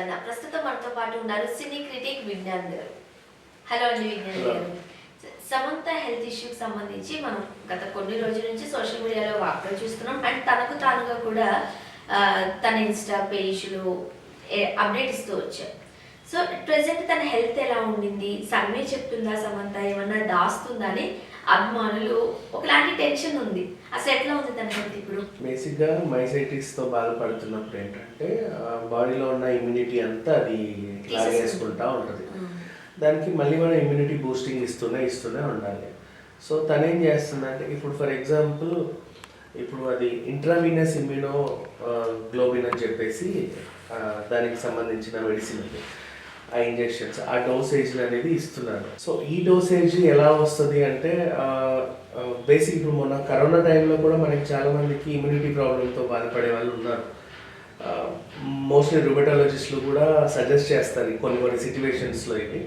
కన్నా ప్రస్తుతం మనతో పాటు ఉన్నారు సినీ క్రిటిక్ విజ్ఞాన్ గారు. హలో అండి విజ్ఞాన్ గారు. సమంత హెల్త్ ఇష్యూకి సంబంధించి మనం గత కొన్ని రోజుల నుంచి సోషల్ మీడియాలో వార్తలు చూస్తున్నాం. అండ్ తనకు తానుగా కూడా తన ఇన్స్టా పేజ్లో అప్డేట్ ఇస్తూ వచ్చారు. సో ప్రెసెంట్ తన హెల్త్ ఎలా ఉండింది, సమ్మె చెప్తుందా, సమంత ఏమన్నా దాస్తుందా అని అభిమానులు ఒకలాంటి టెన్షన్ ఉంది. అసలు ఎట్లా ఉంది తన హెల్త్ ఇప్పుడు? బేసిక్గా మైసైటిస్తో బాధపడుతున్నప్పుడు ఏంటంటే బాడీలో ఉన్న ఇమ్యూనిటీ అంతా అది లాగేసుకుంటా ఉంటుంది. దానికి మళ్ళీ మనం ఇమ్యూనిటీ బూస్టింగ్ ఇస్తూనే ఉండాలి. సో తనేం చేస్తుందంటే ఇప్పుడు ఫర్ ఎగ్జాంపుల్ ఇప్పుడు అది ఇంట్రావీనస్ ఇమ్యూనో గ్లోబిన్ అని చెప్పేసి దానికి సంబంధించిన మెడిసిన్ అది, ఆ ఇంజెక్షన్స్, ఆ డోసేజ్ అనేది ఇస్తున్నారు. సో ఈ డోసేజ్ ఎలా వస్తుంది అంటే బేసిక్ ఇప్పుడు మొన్న కరోనా టైంలో కూడా మనకి చాలా మందికి ఇమ్యూనిటీ ప్రాబ్లంతో బాధపడే వాళ్ళు ఉన్నారు. మోస్ట్లీ రుమటాలజిస్టులు కూడా సజెస్ట్ చేస్తారు కొన్ని సిచ్యువేషన్స్లో. ఇది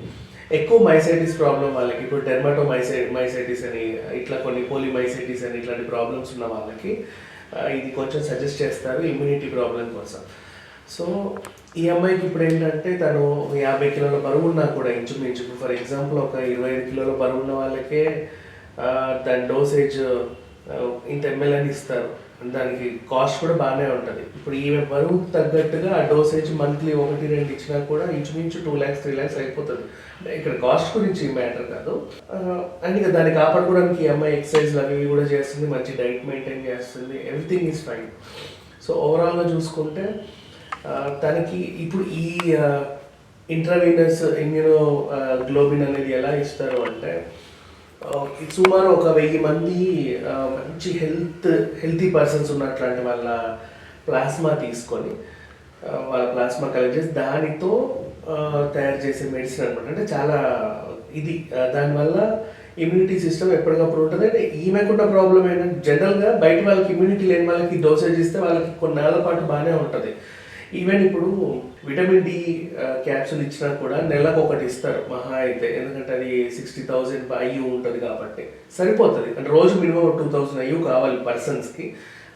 ఎక్కువ మైసైటిస్ ప్రాబ్లం వాళ్ళకి, ఇప్పుడు డెర్మాటోమైసైటిస్ అని, ఇట్లా కొన్ని పోలిమైసైటిస్ అని ఇట్లాంటి ప్రాబ్లమ్స్ ఉన్న వాళ్ళకి ఇది కొంచెం సజెస్ట్ చేస్తారు ఇమ్యూనిటీ ప్రాబ్లం కోసం. సో ఈ అమ్మాయికి ఇప్పుడు ఏంటంటే తను 50 కిలోల బరువు ఉన్నా కూడా ఇంచుమించు ఫర్ ఎగ్జాంపుల్ ఒక 25 కిలోల బరువు ఉన్న వాళ్ళకే దాని డోసేజ్ ఇంత ఎంఎల్ అని ఇస్తారు. దానికి కాస్ట్ కూడా బాగానే ఉంటుంది. ఇప్పుడు ఈమె బరువుకు తగ్గట్టుగా ఆ డోసేజ్ మంత్లీ 1-2 ఇచ్చినా కూడా ఇంచుమించు 2 lakhs 3 lakhs అయిపోతుంది. అంటే ఇక్కడ కాస్ట్ గురించి మ్యాటర్ కాదు. అండ్ ఇక దాన్ని కాపాడుకోవడానికి ఈ అమ్మాయి ఎక్సర్సైజ్లు అవి కూడా చేస్తుంది, మంచి డైట్ మెయింటైన్ చేస్తుంది, ఎవ్రీథింగ్ ఈజ్ ఫైన్. సో ఓవరాల్గా చూసుకుంటే తనకి ఇప్పుడు ఈ ఇంట్రావీనస్ ఇమ్యూనో గ్లోబిన్ అనేది ఎలా ఇస్తారు అంటే సుమారు ఒక 1000 మంది మంచి హెల్తీ పర్సన్స్ ఉన్నట్లాంటి వాళ్ళ ప్లాస్మా తీసుకొని వాళ్ళ ప్లాస్మా కలెక్ట్ చేసి దానితో తయారు చేసే మెడిసిన్ అనమాట. అంటే చాలా ఇది దానివల్ల ఇమ్యూనిటీ సిస్టమ్ ఎప్పటికప్పుడు ఉంటుంది. అంటే ఈమెకున్న ప్రాబ్లం ఏంటంటే జనరల్గా బయట వాళ్ళకి ఇమ్యూనిటీ లేని వాళ్ళకి డోసేజ్ ఇస్తే వాళ్ళకి కొన్ని నెలల పాటు బాగానే ఉంటుంది. ఈవెన్ ఇప్పుడు విటమిన్ డి క్యాప్సూల్ ఇచ్చినా కూడా నెలకు ఒకటి ఇస్తారు మహా అయితే, ఎందుకంటే అది 60,000 IU ఉంటుంది కాబట్టి సరిపోతుంది. అంటే రోజు మినిమం 2,000 IU కావాలి పర్సన్స్కి.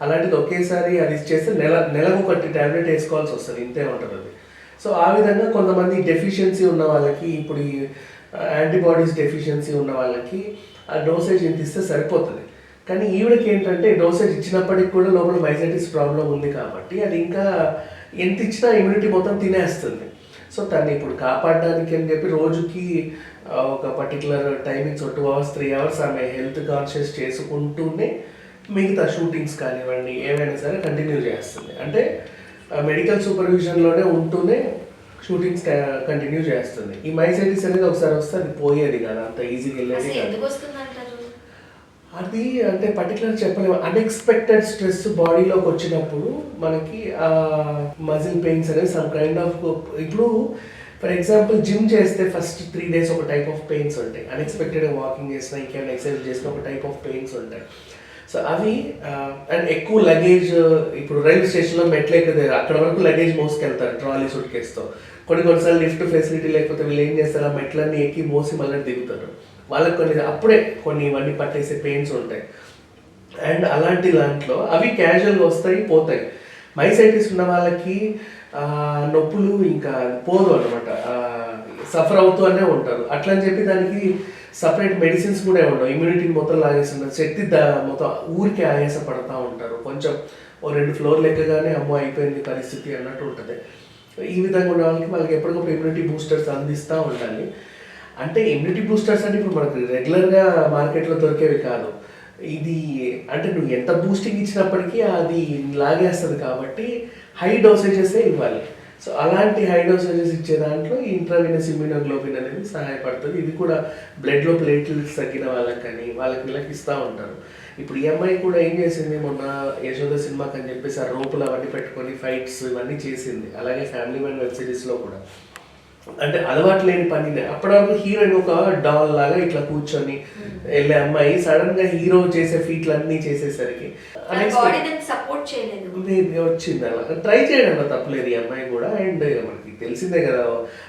అలాంటిది ఒకేసారి అది ఇచ్చేస్తే నెలకు ఒకటి ట్యాబ్లెట్ వేసుకోవాల్సి వస్తుంది, ఇంతే ఉంటుంది అది. సో ఆ విధంగా కొంతమంది డెఫిషియన్సీ ఉన్న వాళ్ళకి, ఇప్పుడు ఈ యాంటీబాడీస్ డెఫిషియన్సీ ఉన్న వాళ్ళకి ఆ డోసేజ్ ఇంత ఇస్తే సరిపోతుంది. కానీ ఈవిడకి ఏంటంటే డోసేజ్ ఇచ్చినప్పటికి కూడా లోపల మైసైటిస్ ప్రాబ్లం ఉంది కాబట్టి అది ఇంకా ఎంత ఇచ్చినా ఇమ్యూనిటీ మొత్తం తినేస్తుంది. సో తను ఇప్పుడు కాపాడడానికి అని చెప్పి రోజుకి ఒక పర్టికులర్ టైమింగ్స్ 2 hours 3 hours ఆమె హెల్త్ కాన్షియస్ చేసుకుంటూనే మిగతా షూటింగ్స్ కానివ్వండి ఏమైనా సరే కంటిన్యూ చేస్తుంది. అంటే మెడికల్ సూపర్విజన్లోనే ఉంటూనే షూటింగ్స్ కంటిన్యూ చేస్తుంది. ఈ మైసైటిస్ అనేది ఒకసారి వస్తే అది పోయేది కదా, అంత ఈజీగా వెళ్ళేది కాదు. అది అంటే పర్టికులర్ చెప్పలేము. అన్ఎక్స్పెక్టెడ్ స్ట్రెస్ బాడీలోకి వచ్చినప్పుడు మనకి మజిల్ పెయిన్స్ అనేది సమ్ కైండ్ ఆఫ్, ఇప్పుడు ఫర్ ఎగ్జాంపుల్ జిమ్ చేస్తే ఫస్ట్ 3 days ఒక టైప్ ఆఫ్ పెయిన్స్ ఉంటాయి. అన్ఎక్స్పెక్టెడ్గా వాకింగ్ చేసినా ఇంకేమైనా ఎక్సర్సైజ్ చేసినా ఒక టైప్ ఆఫ్ పెయిన్స్ ఉంటాయి. సో అవి అండ్ ఎక్కువ లగేజ్, ఇప్పుడు రైల్వే స్టేషన్లో మెట్లు ఎక్కదే అక్కడ వరకు లగేజ్ మోసుకెళ్తారు ట్రాలీ సూట్ కేసుతో. కొన్నిసార్లు లిఫ్ట్ ఫెసిలిటీ లేకపోతే వీళ్ళు ఏం చేస్తారు, ఆ మెట్లన్నీ ఎక్కి మోసి మళ్ళీ దిగుతారు. వాళ్ళకి అప్పుడే ఇవన్నీ పట్టేసే పెయిన్స్ ఉంటాయి. అండ్ అలాంటి దాంట్లో అవి క్యాజువల్గా వస్తాయి పోతాయి. మైసైటిస్ ఉన్న వాళ్ళకి నొప్పులు ఇంకా పోదు అనమాట, సఫర్ అవుతూనే ఉంటారు. అట్లా అని చెప్పి దానికి సపరేట్ మెడిసిన్స్ కూడా ఉండవు. ఇమ్యూనిటీని మొత్తం లాగేస్తున్నారు, శక్తి మొత్తం ఊరికే ఆయాసపడతా ఉంటారు. కొంచెం 2 floors ఎక్కగానే అమ్మో అయిపోయింది పరిస్థితి అన్నట్టు ఉంటుంది. ఈ విధంగా ఉన్న వాళ్ళకి ఎప్పటికప్పుడు ఇమ్యూనిటీ బూస్టర్స్ అందిస్తూ ఉండాలి. అంటే ఇమ్యూనిటీ బూస్టర్స్ అంటే ఇప్పుడు మనకు రెగ్యులర్గా మార్కెట్లో దొరికేవి కాదు. ఇది అంటే నువ్వు ఎంత బూస్టింగ్ ఇచ్చినప్పటికీ అది లాగేస్తుంది కాబట్టి హై డోసేజెసే ఇవ్వాలి. సో అలాంటి హై డోసేజెస్ ఇచ్చే దాంట్లో ఈ ఇంట్రావీనస్ ఇమ్యూనోగ్లోబిన్ అనేది సహాయపడుతుంది. ఇది కూడా బ్లడ్లో ప్లేట్లెట్స్ తగ్గిన వాళ్ళకి వీళ్ళకి ఇస్తూ ఉంటారు. ఇప్పుడు ఈ అమ్మాయి కూడా ఏం చేసింది, మొన్న యశోద సినిమాకి అని చెప్పేసి ఆ రోపులు అవన్నీ పెట్టుకొని ఫైట్స్ ఇవన్నీ చేసింది. అలాగే ఫ్యామిలీ మ్యాన్ వెబ్ సిరీస్లో కూడా అంటే అలవాటు లేని పని. అప్పటి వరకు హీరోయిన్ ఒక డాల్ లాగా ఇట్లా కూర్చొని వెళ్ళే అమ్మాయి సడన్ గా హీరో చేసే ఫీట్లు అన్ని చేసేసరికి వచ్చింది. అలా ట్రై చేయడం తప్పలేదు ఈ అమ్మాయి కూడా. అండ్ మనకి తెలిసిందే కదా,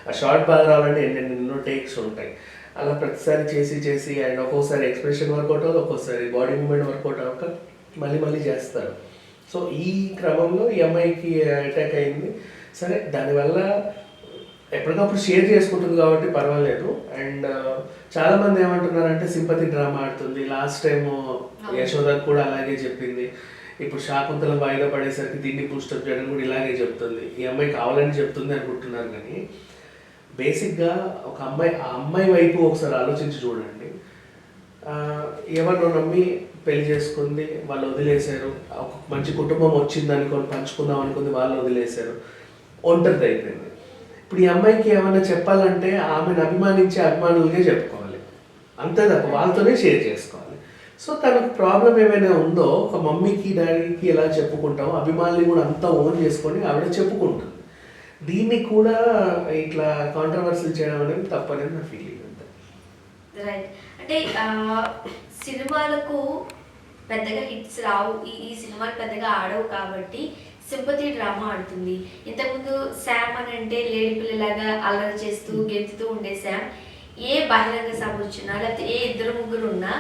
ఆ షార్ట్ బాగా రావాలంటే ఎన్నెన్నో టేక్స్ ఉంటాయి. అలా ప్రతిసారి చేసి అండ్ ఒక్కోసారి ఎక్స్ప్రెషన్ వర్కౌట్ అవ్వదు, ఒక్కోసారి బాడీ మూవ్మెంట్ వర్కౌట్ అవ్వక మళ్ళీ చేస్తారు. సో ఈ క్రమంలో ఈ అమ్మాయికి అటాక్ అయింది. సరే దానివల్ల ఎప్పటికప్పుడు షేర్ చేసుకుంటుంది కాబట్టి పర్వాలేదు. అండ్ చాలా మంది ఏమంటున్నారంటే సింపతి డ్రామా ఆడుతుంది. లాస్ట్ టైం యశోదకు కూడా అలాగే చెప్పింది. ఇప్పుడు శాకుంతలం వాయిదా పడేసరికి దీన్ని బూస్టప్ చేయడం కూడా ఇలాగే చెప్తుంది. ఈ అమ్మాయి కావాలని చెప్తుంది అనుకుంటున్నారు, కానీ బేసిక్గా ఒక అమ్మాయి ఆ అమ్మాయి వైపు ఒకసారి ఆలోచించి చూడండి. ఎవరినో నమ్మి పెళ్లి చేసుకుంది, వాళ్ళు వదిలేశారు. ఒక మంచి కుటుంబం వచ్చింది అనుకొని పంచుకుందాం అనుకుంది, వాళ్ళు వదిలేశారు, ఒంటరిది అయిపోయింది. ఇప్పుడు ఈ అమ్మాయికి ఏమైనా చెప్పాలంటే ఆమెను అభిమానించే అభిమానులకే చెప్పుకోవాలి, అంతే తప్ప వాళ్ళతోనే షేర్ చేసుకోవాలి. సో తనకు ప్రాబ్లం ఏమైనా ఉందో ఒక మమ్మీకి డాడీకి ఎలా చెప్పుకుంటామో అభిమానులు కూడా అంతా ఓన్ చేసుకొని ఆవిడ చెప్పుకుంటుంది. దీన్ని కూడా ఇట్లా కాంట్రవర్సీలు చేయడం అనేది తప్పనేది నా ఫీలింగ్. అంతే. రైట్. అంటే సినిమాలకు పెద్దగా హిట్స్ రావు, ఈ సినిమాలు పెద్దగా ఆడవు కాబట్టి సింపతి డ్రామా ఆడుతుంది. ఇంతకుముందు శామ్ అని అంటే లేడీ పిల్లలాగా అల్లరి చేస్తూ గెంతుతూ ఉండే శామ్ ఏ బహిరంగ సభ వచ్చినా లేకపోతే ఏ ఇద్దరు ముగ్గురు ఉన్నా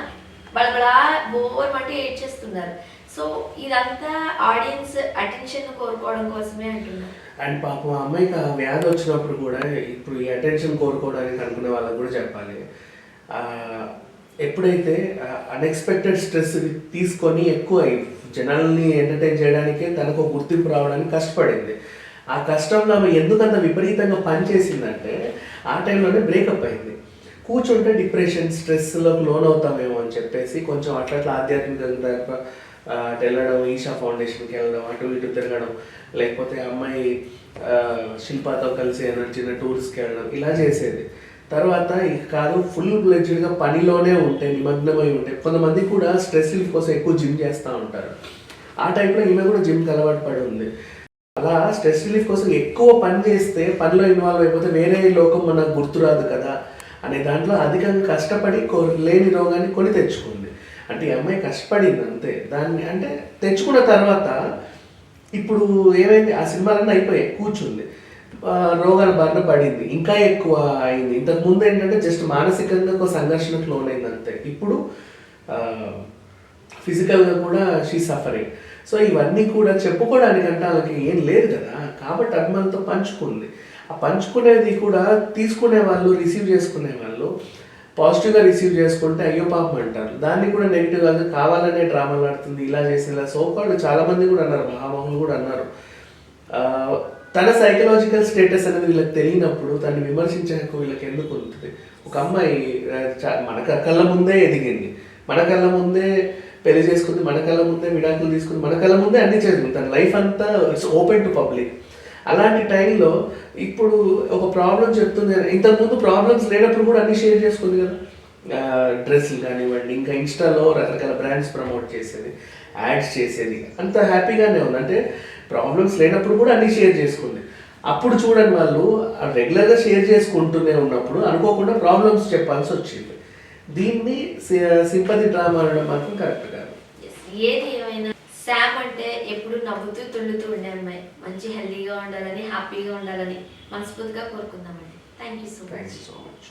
బలబలా బోర్ అంటే ఏడ్చేస్తున్నారు. సో ఇదంతా ఆడియన్స్ అటెన్షన్ కోరుకోవడం కోసమే అంటున్నారు. అండ్ పాపం ఆ అమ్మాయికి ఆ వ్యాధి వచ్చినప్పుడు కూడా ఇప్పుడు ఈ అటెన్షన్ కోరుకోవడానికి అనుకునే వాళ్ళకి కూడా చెప్పాలి, ఎప్పుడైతే అన్ఎక్స్పెక్టెడ్ స్ట్రెస్ తీసుకొని ఎక్కువ జనాల్ని ఎంటర్టైన్ చేయడానికే తనకు గుర్తింపు రావడానికి కష్టపడింది. ఆ కష్టంలో ఆమె ఎందుకంత విపరీతంగా పనిచేసిందంటే ఆ టైంలోనే బ్రేకప్ అయింది. కూర్చుంటే డిప్రెషన్ స్ట్రెస్లోకి లోన్ అవుతామేమో అని చెప్పేసి కొంచెం అట్లా ఆధ్యాత్మికంగా వెళ్ళడం, ఈషా ఫౌండేషన్కి వెళ్ళడం, అటు ఇటు తిరగడం, లేకపోతే అమ్మాయి శిల్పాతో కలిసి చిన్న టూర్స్కి వెళ్ళడం, ఇలా చేసేది. తర్వాత ఇక కాదు ఫుల్ ఫ్లెడ్జ్డ్గా పనిలోనే ఉంటే నిమగ్నమై ఉంటే కొంతమంది కూడా స్ట్రెస్ రిలీఫ్ కోసం ఎక్కువ జిమ్ చేస్తూ ఉంటారు. ఆ టైంలో ఈమె కూడా జిమ్కి అలవాటు పడి ఉంది. అలా స్ట్రెస్ రిలీఫ్ కోసం ఎక్కువ పని చేస్తే పనిలో ఇన్వాల్వ్ అయిపోతే వేరే లోకం మనకు గుర్తురాదు కదా అనే దాంట్లో అధికంగా కష్టపడి లేని రోగాన్ని కొని తెచ్చుకుంది. అంటే ఈ అమ్మాయి కష్టపడింది అంతే. దాన్ని అంటే తెచ్చుకున్న తర్వాత ఇప్పుడు ఏమైంది, ఆ సినిమాలన్నీ అయిపోయాయి, కూర్చుంది, రోగాల బారిన పడింది, ఇంకా ఎక్కువ అయింది. ఇంతకు ముందు ఏంటంటే జస్ట్ మానసికంగా ఒక సంఘర్షణకు లోనైంది అంతే. ఇప్పుడు ఫిజికల్గా కూడా షీ సఫరింగ్. సో ఇవన్నీ కూడా చెప్పుకోవడానికంటే వాళ్ళకి ఏం లేదు కదా, కాబట్టి అభిమానంతో పంచుకుంది. ఆ పంచుకునేది కూడా తీసుకునే వాళ్ళు, రిసీవ్ చేసుకునే వాళ్ళు పాజిటివ్గా రిసీవ్ చేసుకుంటే అయ్యో పాపం అంటారు. దాన్ని కూడా నెగిటివ్గా కావాలనే డ్రామాలు ఆడుతుంది, ఇలా చేసేలా సోకాళ్ళు చాలామంది కూడా అన్నారు, మహామహులు కూడా అన్నారు. తన సైకలాజికల్ స్టేటస్ అనేది వీళ్ళకి తెలియనప్పుడు దాన్ని విమర్శించే హక్కు వీళ్ళకి ఎందుకు ఉంటుంది? ఒక అమ్మాయి మన కళ్ళ ముందే ఎదిగింది, మన కళ్ళ ముందే పెళ్లి చేసుకుంది, మన కళ్ళ ముందే విడాకులు తీసుకుంది, మన కళ్ళ ముందే అన్ని చేసుకుంది. తన లైఫ్ అంతా ఇట్స్ ఓపెన్ టు పబ్లిక్. అలాంటి టైంలో ఇప్పుడు ఒక ప్రాబ్లం చెప్తుంది. ఇంతకుముందు ప్రాబ్లమ్స్ లేనప్పుడు కూడా అన్ని షేర్ చేసుకుంది కదా, డ్రెస్సులు కానివ్వండి, ఇంకా ఇన్స్టాలో రకరకాల బ్రాండ్స్ ప్రమోట్ చేసేది, యాడ్స్ చేసేది, అంత హ్యాపీగానే ఉంది. అంటే ప్రాబ్లమ్స్ లేనప్పుడు కూడా అన్ని షేర్ చేసుకుంది. అప్పుడు చూడండి వాళ్ళు రెగ్యులర్గా షేర్ చేసుకుంటూనే ఉన్నప్పుడు అనుకోకుండా ప్రాబ్లమ్స్ చెప్పాల్సి వచ్చింది. దీన్ని సింపతి డ్రామా అనడం మాత్రం కరెక్ట్ కాదు. ఏది ఏమైనా శామ్ అంటే ఎప్పుడు నవ్వుతూ తుళ్ళుతూ ఉండే అమ్మాయి, మంచి హెల్దీగా ఉండాలని, హ్యాపీగా ఉండాలని మనస్ఫూర్తిగా కోరుకుందామండి. Thank you so much.